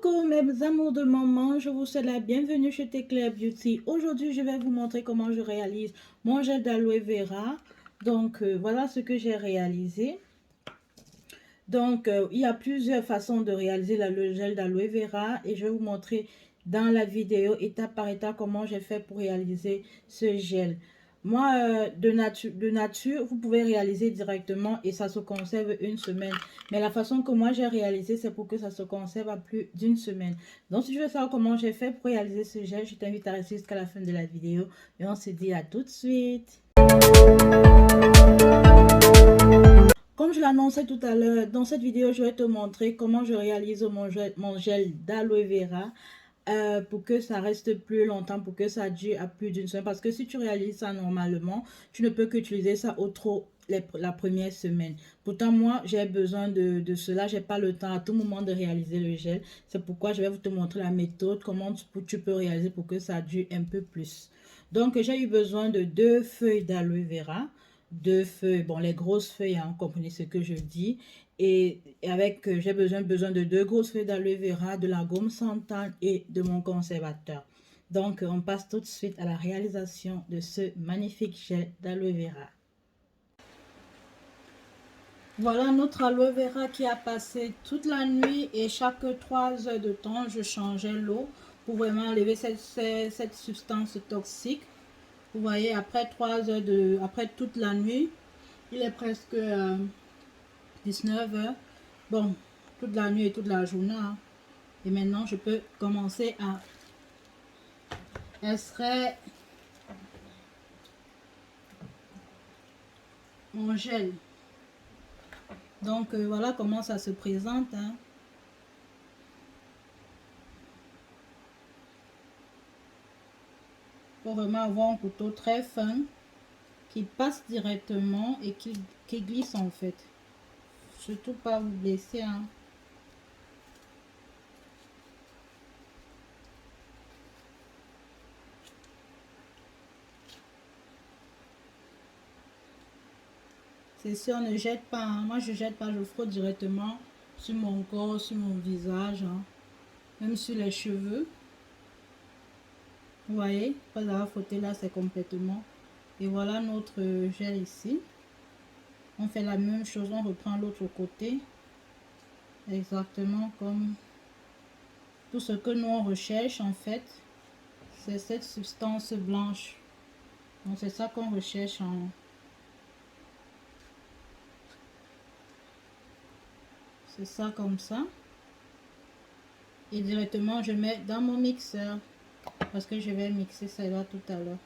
Coucou mes amours de maman, je vous souhaite la bienvenue chez Teclair Beauty. Aujourd'hui, je vais vous montrer comment je réalise mon gel d'aloe vera. Donc, voilà ce que j'ai réalisé. Donc, il y a plusieurs façons de réaliser le gel d'aloe vera et je vais vous montrer dans la vidéo étape par étape comment j'ai fait pour réaliser ce gel. Moi, de nature, vous pouvez réaliser directement et ça se conserve une semaine. Mais la façon que moi j'ai réalisé, c'est pour que ça se conserve à plus d'une semaine. Donc, si tu veux savoir comment j'ai fait pour réaliser ce gel, je t'invite à rester jusqu'à la fin de la vidéo. Et on se dit à tout de suite. Comme je l'annonçais tout à l'heure, dans cette vidéo, je vais te montrer comment je réalise mon gel d'aloe vera. Pour que ça reste plus longtemps, pour que ça dure à plus d'une semaine. Parce que si tu réalises ça normalement, tu ne peux qu'utiliser ça au trop la première semaine. Pourtant, moi, j'ai besoin de cela. J'ai pas le temps à tout moment de réaliser le gel. C'est pourquoi je vais vous te montrer la méthode, comment tu peux réaliser pour que ça dure un peu plus. Donc, j'ai eu besoin de 2 feuilles d'aloe vera. 2 feuilles, bon, les grosses feuilles, hein, comprenez ce que je dis. Et avec, j'ai besoin de 2 grosses feuilles d'aloe vera, de la gomme santan et de mon conservateur. Donc, on passe tout de suite à la réalisation de ce magnifique gel d'aloe vera. Voilà notre aloe vera qui a passé toute la nuit et chaque 3 heures de temps, je changeais l'eau pour vraiment enlever cette substance toxique. Vous voyez, après 3 heures après toute la nuit, il est presque 19 heures. Bon, toute la nuit et toute la journée. Hein. Et maintenant, je peux commencer à extraire mon gel. Donc, voilà comment ça se présente. Hein. Il faut vraiment avoir un couteau très fin qui passe directement et qui glisse en fait. Surtout pas vous blesser. Hein. C'est sûr, on ne jette pas. Hein. Moi, je jette pas, je frotte directement sur mon corps, sur mon visage, hein. Même sur les cheveux. Vous voyez, après avoir frotté là, c'est complètement. Et voilà notre gel ici. On fait la même chose, on reprend l'autre côté. Exactement comme tout ce que nous on recherche en fait. C'est cette substance blanche. Donc c'est ça qu'on recherche en... C'est ça comme ça. Et directement je mets dans mon mixeur. Parce que je vais mixer ça là tout à l'heure.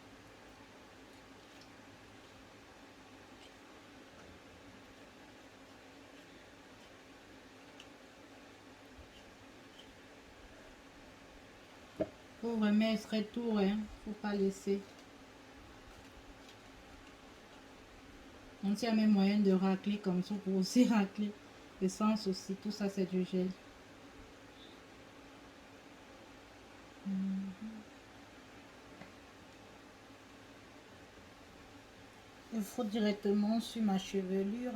Faut vraiment extraire tout, hein. Faut pas laisser. Donc il y a même moyen de racler comme ça pour aussi racler. L'essence aussi, tout ça c'est du gel. Je frotte directement sur ma chevelure.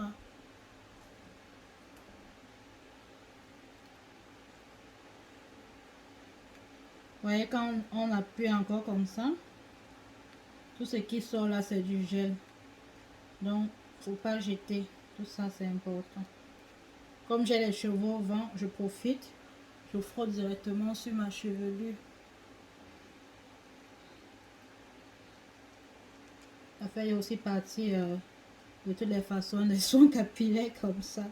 Vous voyez, quand on appuie encore comme ça, tout ce qui sort là, c'est du gel. Donc, faut pas jeter. Tout ça, c'est important. Comme j'ai les cheveux au vent, je profite. Je frotte directement sur ma chevelure. Ça fait aussi partie de toutes les façons des soins capillaires comme ça.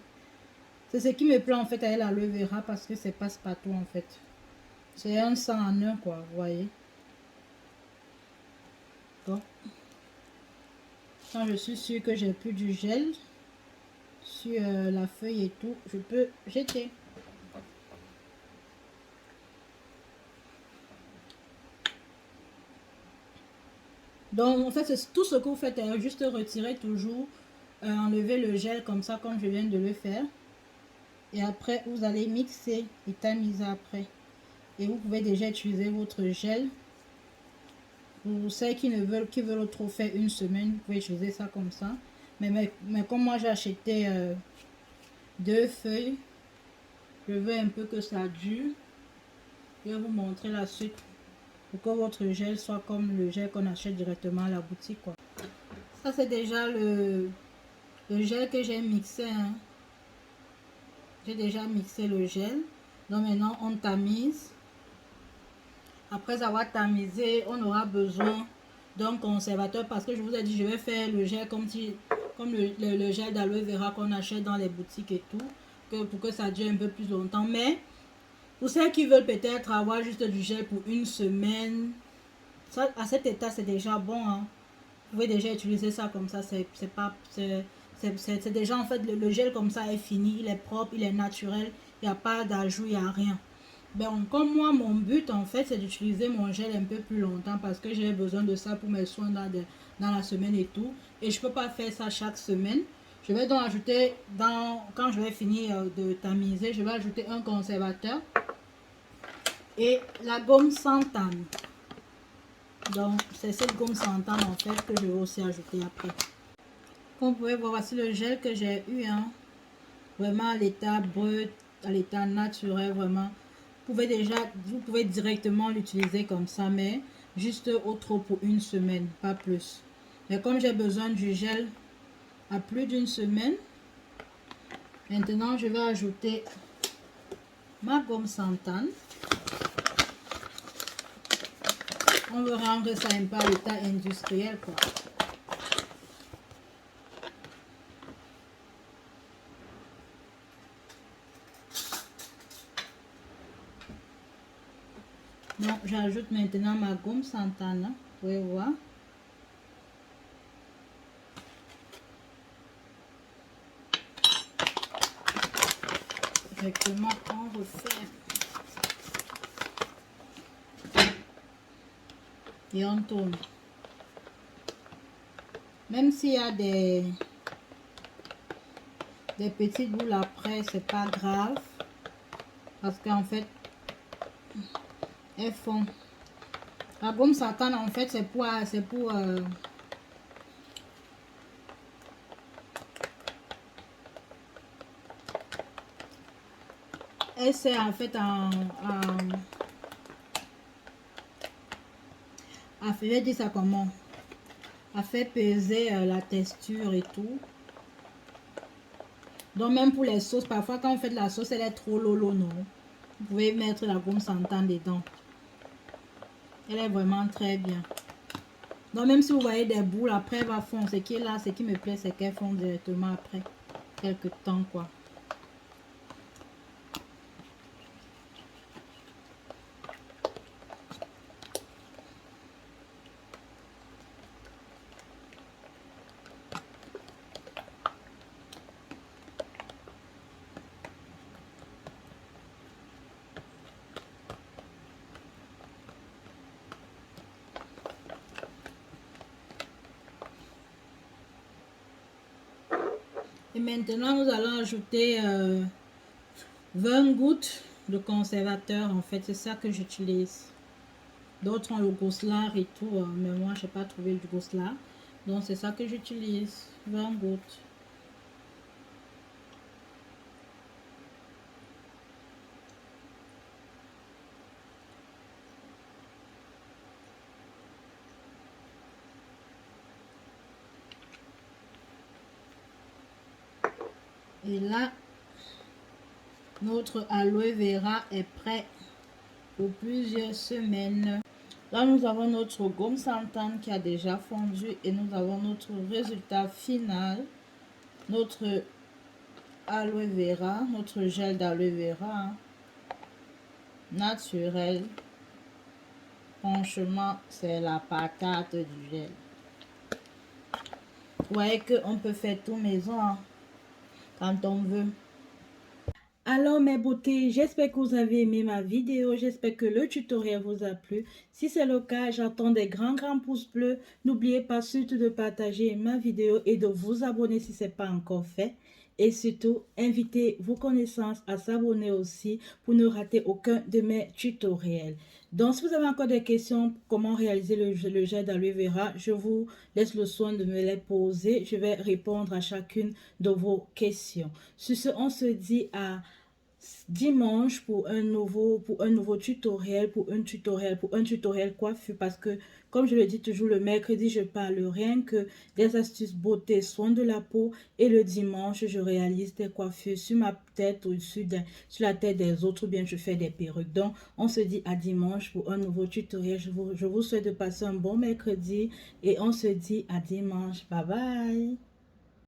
C'est ce qui me plaît en fait avec l'aloe vera parce que c'est passe-partout en fait. C'est un sang en un quoi, vous voyez. Bon. Quand je suis sûre que j'ai plus du gel sur la feuille et tout, je peux jeter. Donc en fait, c'est tout ce que vous faites, juste retirer toujours, enlever le gel comme ça, comme je viens de le faire. Et après, vous allez mixer et tamiser après. Et vous pouvez déjà utiliser votre gel. Pour ceux qui veulent trop faire une semaine, vous pouvez utiliser ça comme ça. Mais comme moi j'ai acheté 2 feuilles, je veux un peu que ça dure. Je vais vous montrer la suite pour que votre gel soit comme le gel qu'on achète directement à la boutique, quoi. Ça, c'est déjà le gel que j'ai mixé, hein. J'ai déjà mixé le gel. Donc maintenant, on tamise. Après avoir tamisé, on aura besoin d'un conservateur parce que je vous ai dit, je vais faire le gel comme le gel d'aloe vera qu'on achète dans les boutiques et tout, pour que ça dure un peu plus longtemps. Mais pour ceux qui veulent peut-être avoir juste du gel pour une semaine, ça, à cet état, c'est déjà bon, hein. Vous pouvez déjà utiliser ça comme ça, c'est déjà en fait le gel comme ça est fini, il est propre, il est naturel, il n'y a pas d'ajout, il n'y a rien. Ben, comme moi, mon but en fait, c'est d'utiliser mon gel un peu plus longtemps parce que j'ai besoin de ça pour mes soins dans la semaine et tout. Et je peux pas faire ça chaque semaine. Je vais donc ajouter, quand je vais finir de tamiser, je vais ajouter un conservateur et la gomme Santane. Donc, c'est cette gomme Santane en fait que je vais aussi ajouter après. Comme vous pouvez voir, voici le gel que j'ai eu, hein. Vraiment à l'état brut, à l'état naturel, vraiment. Vous pouvez directement l'utiliser comme ça, mais juste au trop pour une semaine, pas plus. Mais comme j'ai besoin du gel à plus d'une semaine, maintenant je vais ajouter ma gomme Santane. On veut rendre ça un peu à l'état industriel, quoi. Donc j'ajoute maintenant ma gomme Santane, hein. Vous pouvez voir. Directement on refait. Et on tourne. Même s'il y a des petites boules après, c'est pas grave. Parce qu'en fait, elles font. La gomme Santane, en fait, c'est pour elle sert en fait je vais dire ça comment, à faire peser la texture et tout. Donc même pour les sauces, parfois quand on fait de la sauce, elle est trop lolo, non? Vous pouvez mettre la gomme Santane dedans. Elle est vraiment très bien. Donc même si vous voyez des boules, après elle va fondre. Ce qui est là, ce qui me plaît, c'est qu'elle fond directement après quelques temps, quoi. Et maintenant, nous allons ajouter 20 gouttes de conservateur. En fait, c'est ça que j'utilise. D'autres ont le Goslar et tout, mais moi, je n'ai pas trouvé le Goslar. Donc, c'est ça que j'utilise. 20 gouttes. Et là, notre aloe vera est prêt pour plusieurs semaines. Là, nous avons notre gomme Santane qui a déjà fondu et nous avons notre résultat final. Notre aloe vera, notre gel d'aloe vera, hein, naturel. Franchement, c'est la patate du gel. Vous voyez qu'on peut faire tout maison, hein, quand on veut. Alors mes beautés, j'espère que vous avez aimé ma vidéo, j'espère que le tutoriel vous a plu. Si c'est le cas, j'attends des grands pouces bleus. N'oubliez pas surtout de partager ma vidéo et de vous abonner si ce n'est pas encore fait. Et surtout, invitez vos connaissances à s'abonner aussi pour ne rater aucun de mes tutoriels. Donc, si vous avez encore des questions, comment réaliser le gel d'aloe vera, je vous laisse le soin de me les poser. Je vais répondre à chacune de vos questions. Sur ce, on se dit à dimanche pour un nouveau tutoriel, pour un tutoriel coiffure, parce que comme je le dis toujours, le mercredi je parle rien que des astuces beauté, soins de la peau, et le dimanche je réalise des coiffures sur ma tête ou sur la tête des autres, ou bien je fais des perruques. Donc on se dit à dimanche pour un nouveau tutoriel. Je vous souhaite de passer un bon mercredi et on se dit à dimanche. Bye bye.